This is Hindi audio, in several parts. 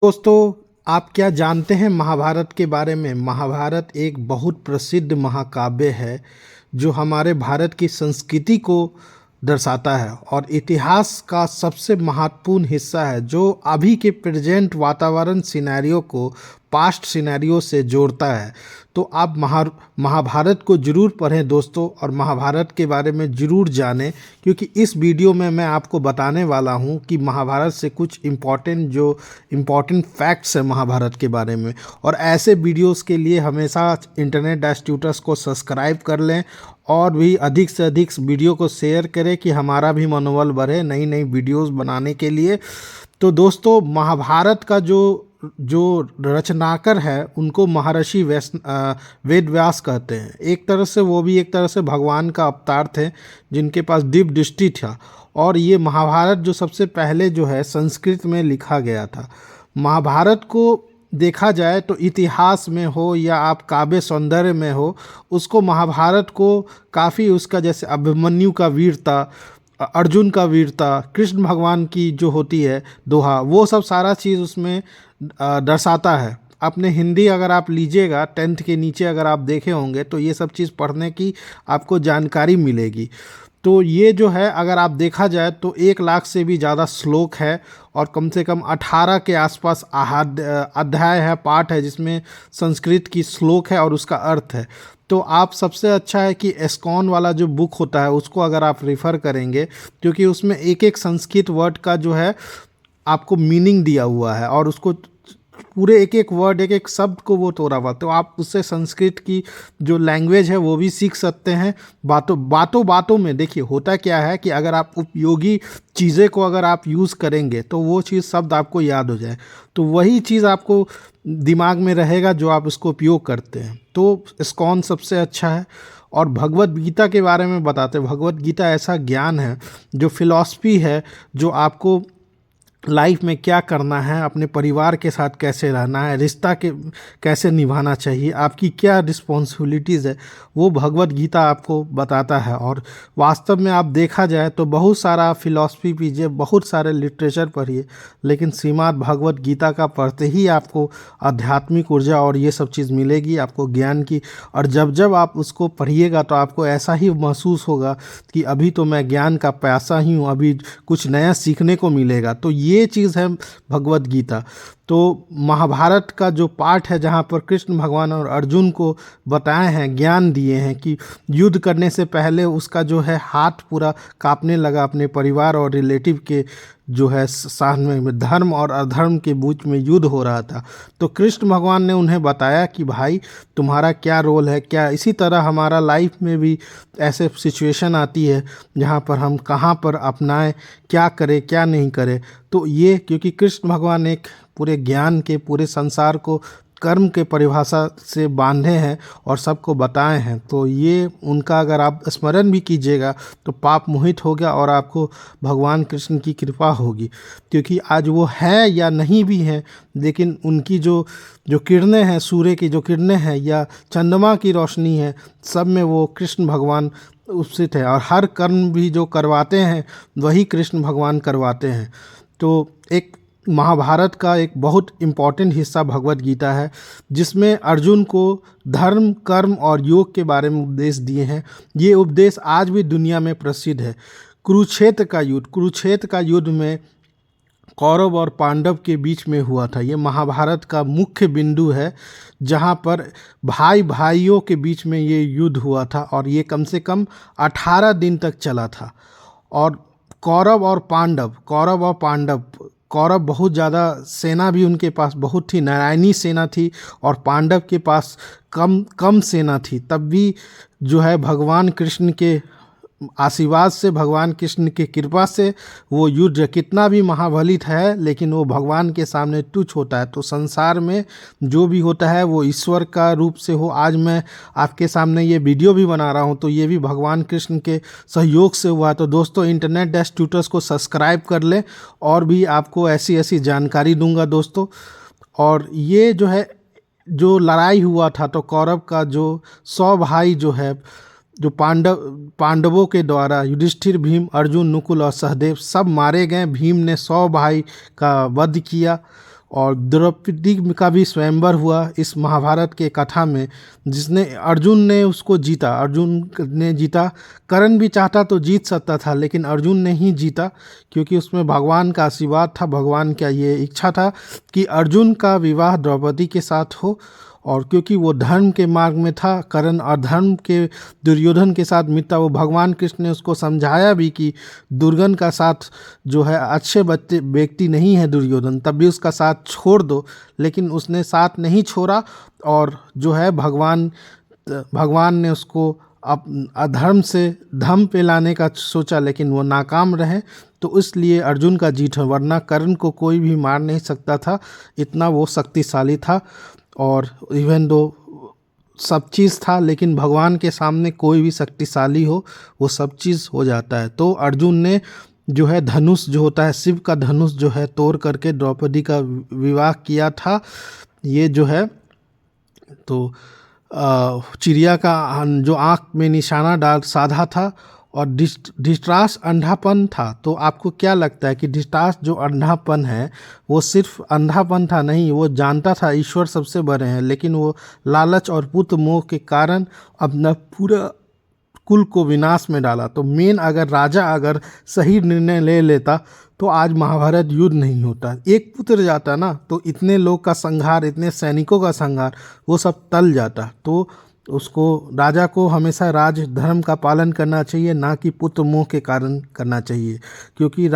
दोस्तों, आप क्या जानते हैं महाभारत के बारे में? महाभारत एक बहुत प्रसिद्ध महाकाव्य है जो हमारे भारत की संस्कृति को दर्शाता है और इतिहास का सबसे महत्वपूर्ण हिस्सा है जो अभी के प्रेजेंट वातावरण सिनेरियो को पास्ट सिनेरियो से जोड़ता है। तो आप महाभारत को ज़रूर पढ़ें दोस्तों, और महाभारत के बारे में ज़रूर जानें, क्योंकि इस वीडियो में मैं आपको बताने वाला हूं कि महाभारत से कुछ इम्पॉर्टेंट फैक्ट्स हैं महाभारत के बारे में। और ऐसे वीडियोस के लिए हमेशा इंटरनेट डैश ट्यूटर्स को सब्सक्राइब कर लें और भी अधिक से अधिक वीडियो को शेयर करें कि हमारा भी मनोबल बढ़े नई नई वीडियोस बनाने के लिए। तो दोस्तों, महाभारत का जो जो रचनाकार है उनको महर्षि वेद व्यास कहते हैं। एक तरह से वो भी एक तरह से भगवान का अवतार थे जिनके पास दिव्य दृष्टि था। और ये महाभारत जो सबसे पहले जो है संस्कृत में लिखा गया था। महाभारत को देखा जाए तो इतिहास में हो या आप काव्य सौंदर्य में हो, उसको महाभारत को काफ़ी उसका जैसे अभिमन्यु का वीरता, अर्जुन का वीरता, कृष्ण भगवान की जो होती है दोहा, वो सब सारा चीज़ उसमें दर्शाता है। अपने हिंदी अगर आप लीजिएगा 10th के नीचे अगर आप देखे होंगे तो ये सब चीज़ पढ़ने की आपको जानकारी मिलेगी। तो ये जो है अगर आप देखा जाए तो 1 लाख से भी ज़्यादा श्लोक है और कम से कम 18 के आसपास अध्याय है, पाठ है जिसमें संस्कृत की श्लोक है और उसका अर्थ है। तो आप सबसे अच्छा है कि एस्कॉन वाला जो बुक होता है उसको अगर आप रेफ़र करेंगे, क्योंकि उसमें एक एक संस्कृत वर्ड का जो है आपको मीनिंग दिया हुआ है और उसको पूरे एक एक वर्ड एक एक शब्द को वो तोड़ा हुआ, तो आप उससे संस्कृत की जो लैंग्वेज है वो भी सीख सकते हैं। बातों में देखिए होता क्या है कि अगर आप उपयोगी चीज़ें को अगर आप यूज़ करेंगे तो वो चीज़ शब्द आपको याद हो जाए, तो वही चीज़ आपको दिमाग में रहेगा जो आप उसको उपयोग करते हैं। तो इस्कॉन सबसे अच्छा है। और भगवत गीता के बारे में बताते हैं। भगवत गीता ऐसा ज्ञान है जो फिलॉसफी है, जो आपको लाइफ में क्या करना है, अपने परिवार के साथ कैसे रहना है, रिश्ता के कैसे निभाना चाहिए, आपकी क्या रिस्पॉन्सिबिलिटीज़ है, वो भगवत गीता आपको बताता है। और वास्तव में आप देखा जाए तो बहुत सारा फिलॉसफी पीजिए, बहुत सारे लिटरेचर पढ़िए, लेकिन श्रीमद् भगवत गीता का पढ़ते ही आपको आध्यात्मिक ऊर्जा और ये सब चीज़ मिलेगी, आपको ज्ञान की। और जब जब आप उसको पढ़िएगा तो आपको ऐसा ही महसूस होगा कि अभी तो मैं ज्ञान का प्यासा ही हूँ, अभी कुछ नया सीखने को मिलेगा। तो ये चीज़ है भगवत गीता। तो महाभारत का जो पाठ है जहाँ पर कृष्ण भगवान और अर्जुन को बताए हैं, ज्ञान दिए हैं कि युद्ध करने से पहले उसका जो है हाथ पूरा कांपने लगा अपने परिवार और रिलेटिव के जो है साथ में, धर्म और अधर्म के बीच में युद्ध हो रहा था। तो कृष्ण भगवान ने उन्हें बताया कि भाई तुम्हारा क्या रोल है, क्या इसी तरह हमारा लाइफ में भी ऐसे सिचुएशन आती है जहाँ पर हम कहाँ पर अपनाएं, क्या करें क्या नहीं करें। तो ये क्योंकि कृष्ण भगवान एक पूरे ज्ञान के पूरे संसार को कर्म के परिभाषा से बांधे हैं और सबको बताए हैं, तो ये उनका अगर आप स्मरण भी कीजिएगा तो पाप मोहित हो गया और आपको भगवान कृष्ण की कृपा होगी। क्योंकि आज वो है या नहीं भी हैं, लेकिन उनकी जो जो किरणें हैं, सूर्य की जो किरणें हैं या चंद्रमा की रोशनी है, सब में वो कृष्ण भगवान उपस्थित है। और हर कर्म भी जो करवाते हैं वही कृष्ण भगवान करवाते हैं। तो एक महाभारत का एक बहुत इम्पॉर्टेंट हिस्सा भगवत गीता है जिसमें अर्जुन को धर्म, कर्म और योग के बारे में उपदेश दिए हैं। ये उपदेश आज भी दुनिया में प्रसिद्ध है। कुरुक्षेत्र का युद्ध में कौरव और पांडव के बीच में हुआ था। ये महाभारत का मुख्य बिंदु है जहाँ पर भाई भाइयों के बीच में ये युद्ध हुआ था और ये कम से कम 18 दिन तक चला था। और कौरव बहुत ज़्यादा सेना भी उनके पास बहुत थी, नारायणी सेना थी, और पांडव के पास कम सेना थी। तब भी जो है भगवान कृष्ण के आशीर्वाद से, भगवान कृष्ण की कृपा से वो युद्ध कितना भी महाबलित है लेकिन वो भगवान के सामने तुच्छ होता है। तो संसार में जो भी होता है वो ईश्वर का रूप से हो। आज मैं आपके सामने ये वीडियो भी बना रहा हूँ तो ये भी भगवान कृष्ण के सहयोग से हुआ। तो दोस्तों, इंटरनेट डैश ट्यूटर्स को सब्सक्राइब कर लें और भी आपको ऐसी ऐसी जानकारी दूंगा दोस्तों। और ये जो है जो लड़ाई हुआ था तो कौरव का जो 100 भाई जो है, जो पांडवों के द्वारा युधिष्ठिर, भीम, अर्जुन, नकुल और सहदेव सब मारे गए। भीम ने 100 भाई का वध किया। और द्रौपदी का भी स्वयंवर हुआ इस महाभारत के कथा में, जिसने अर्जुन ने उसको जीता, अर्जुन ने जीता। कर्ण भी चाहता तो जीत सकता था, लेकिन अर्जुन ने ही जीता, क्योंकि उसमें भगवान का आशीर्वाद था, भगवान का ये इच्छा था कि अर्जुन का विवाह द्रौपदी के साथ हो। और क्योंकि वो धर्म के मार्ग में था, कर्ण अधर्म के दुर्योधन के साथ मिलता, वो भगवान कृष्ण ने उसको समझाया भी कि दुर्योधन का साथ जो है अच्छे व्यक्ति नहीं है दुर्योधन, तब भी उसका साथ छोड़ दो, लेकिन उसने साथ नहीं छोड़ा। और जो है भगवान ने उसको अधर्म से धर्म पे लाने का सोचा, लेकिन वो नाकाम रहे, तो इसलिए अर्जुन का जीत है, वरना कर्ण को कोई भी मार नहीं सकता था, इतना वो शक्तिशाली था। और इवन दो सब चीज़ था, लेकिन भगवान के सामने कोई भी शक्तिशाली हो वो सब चीज़ हो जाता है। तो अर्जुन ने जो है धनुष जो होता है, शिव का धनुष जो है तोड़ करके द्रौपदी का विवाह किया था। ये जो है तो चिड़िया का जो आँख में निशाना डाल साधा था, और धृतराष्ट्र अंधापन था। तो आपको क्या लगता है कि धृतराष्ट्र जो अंधापन है वो सिर्फ अंधापन था? नहीं, वो जानता था ईश्वर सबसे बड़े हैं, लेकिन वो लालच और पुत्र मोह के कारण अपना पूरा कुल को विनाश में डाला। तो अगर राजा सही निर्णय ले लेता तो आज महाभारत युद्ध नहीं होता, एक पुत्र जाता ना, तो इतने लोग का संहार, इतने सैनिकों का संहार वो सब टल जाता। तो उसको, राजा को हमेशा राज धर्म का पालन करना चाहिए, ना कि पुत्र मोह के कारण करना चाहिए। क्योंकि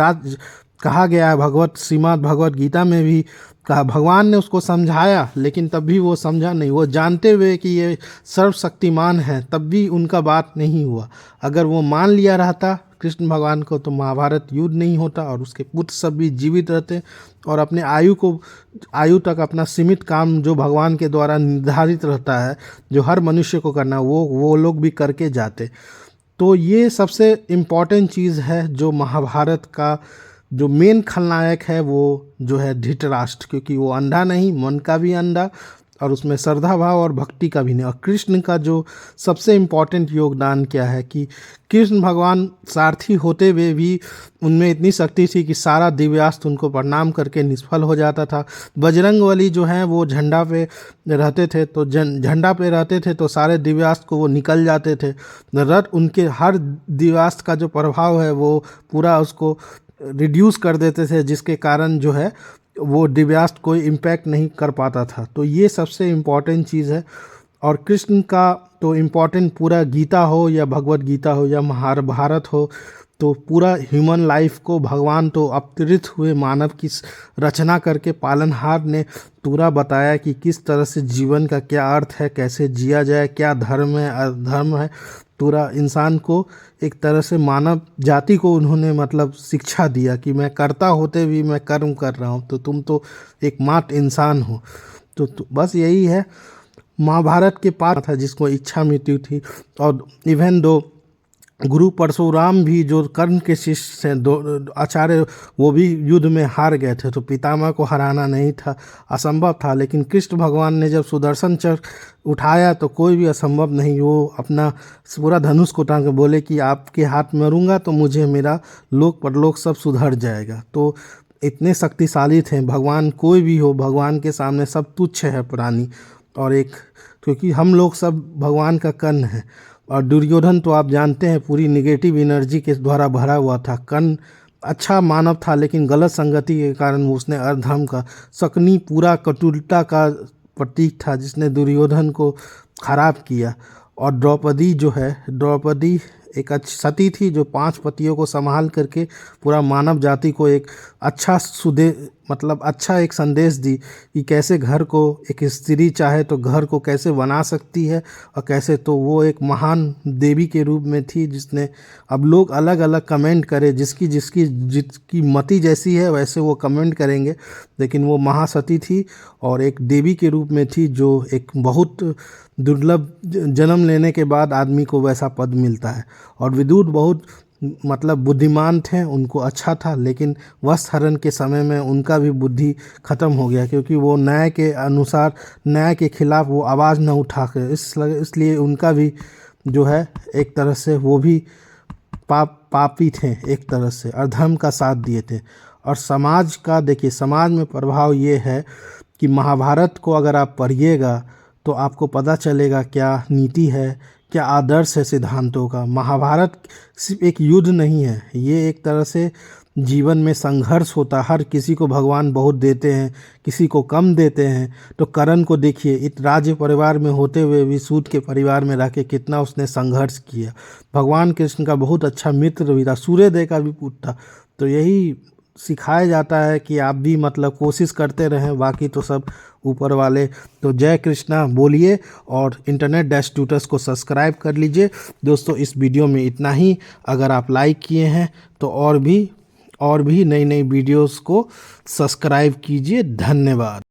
कहा गया है श्रीमद् भगवत गीता में भी कहा, भगवान ने उसको समझाया, लेकिन तब भी वो समझा नहीं। वो जानते हुए कि ये सर्वशक्तिमान है, तब भी उनका बात नहीं हुआ। अगर वो मान लिया रहता कृष्ण भगवान को, तो महाभारत युद्ध नहीं होता, और उसके पुत्र सब भी जीवित रहते, और अपने आयु तक अपना सीमित काम जो भगवान के द्वारा निर्धारित रहता है, जो हर मनुष्य को करना, वो लोग भी करके जाते। तो ये सबसे इम्पॉर्टेंट चीज़ है। जो महाभारत का जो मेन खलनायक है वो जो है धृतराष्ट्र, क्योंकि वो अंधा नहीं, मन का भी अंधा, और उसमें श्रद्धा भाव और भक्ति का भी नहीं। और कृष्ण का जो सबसे इम्पॉर्टेंट योगदान क्या है कि कृष्ण भगवान सारथी होते हुए भी उनमें इतनी शक्ति थी कि सारा दिव्यास्त्र उनको प्रणाम करके निष्फल हो जाता था। बजरंगबली जो हैं वो झंडा पे रहते थे, तो झंडा पे रहते थे तो सारे दिव्यास्त्र को वो निकल जाते थे। उनके हर दिव्यास्त्र का जो प्रभाव है वो पूरा उसको रिड्यूस कर देते थे, जिसके कारण जो है वो दिव्यास्त्र कोई इम्पैक्ट नहीं कर पाता था। तो ये सबसे इम्पॉर्टेंट चीज़ है। और कृष्ण का तो इम्पॉर्टेंट पूरा गीता हो या भगवत गीता हो या महाभारत हो, तो पूरा ह्यूमन लाइफ को भगवान तो अवतरित हुए मानव की रचना करके पालनहार ने पूरा बताया कि किस तरह से जीवन का क्या अर्थ है, कैसे जिया जाए, क्या धर्म है अधर्म है। पूरा इंसान को एक तरह से मानव जाति को उन्होंने मतलब शिक्षा दिया कि मैं कर्ता होते भी मैं कर्म कर रहा हूँ, तो तुम तो एकमात्र इंसान हो। तो बस यही है। महाभारत के पात्र था जिसको इच्छा मृत्यु थी, और इवन दो गुरु परशुराम भी जो कर्ण के शिष्य हैं, दो आचार्य, वो भी युद्ध में हार गए थे, तो पितामह को हराना नहीं था, असंभव था। लेकिन कृष्ण भगवान ने जब सुदर्शन चक्र उठाया तो कोई भी असंभव नहीं, वो अपना पूरा धनुष को उठा के बोले कि आपके हाथ मरूंगा तो मुझे मेरा लोक परलोक सब सुधर जाएगा। तो इतने शक्तिशाली थे भगवान, कोई भी हो भगवान के सामने सब तुच्छ है प्राणी। और क्योंकि हम लोग सब भगवान का कर्ण है। और दुर्योधन तो आप जानते हैं पूरी निगेटिव एनर्जी के द्वारा भरा हुआ था। कर्ण अच्छा मानव था, लेकिन गलत संगति के कारण उसने अधर्म का, शकुनी पूरा कटुलता का प्रतीक था जिसने दुर्योधन को खराब किया। और द्रौपदी जो है, द्रौपदी एक अच्छी सती थी जो 5 पतियों को संभाल करके पूरा मानव जाति को एक अच्छा अच्छा एक संदेश दी कि कैसे घर को एक स्त्री चाहे तो घर को कैसे बना सकती है, और कैसे, तो वो एक महान देवी के रूप में थी जिसने, अब लोग अलग अलग कमेंट करें, जिसकी मति जैसी है वैसे वो कमेंट करेंगे, लेकिन वो महासती थी और एक देवी के रूप में थी, जो एक बहुत दुर्लभ जन्म लेने के बाद आदमी को वैसा पद मिलता है। और विदुर बहुत बुद्धिमान थे, उनको अच्छा था, लेकिन वस्त्र हरण के समय में उनका भी बुद्धि ख़त्म हो गया, क्योंकि वो न्याय के अनुसार, न्याय के खिलाफ वो आवाज़ न उठा कर, इसलिए उनका भी जो है एक तरह से वो भी पापी थे, एक तरह से अधर्म का साथ दिए थे। और समाज का देखिए, समाज में प्रभाव ये है कि महाभारत को अगर आप पढ़िएगा तो आपको पता चलेगा क्या नीति है, क्या आदर्श है सिद्धांतों का। महाभारत सिर्फ एक युद्ध नहीं है, ये एक तरह से जीवन में संघर्ष होता है। हर किसी को भगवान बहुत देते हैं, किसी को कम देते हैं। तो कर्ण को देखिए, इत राज्य परिवार में होते हुए भी सूत के परिवार में रह के कितना उसने संघर्ष किया। भगवान कृष्ण का बहुत अच्छा मित्र भी था, सूर्यदेव का भी पुत्र था। तो यही सिखाया जाता है कि आप भी मतलब कोशिश करते रहें, बाकी तो सब ऊपर वाले। तो जय कृष्णा बोलिए और इंटरनेट डैश ट्यूटर्स को सब्सक्राइब कर लीजिए। दोस्तों इस वीडियो में इतना ही। अगर आप लाइक किए हैं तो और भी नई नई वीडियोस को सब्सक्राइब कीजिए। धन्यवाद।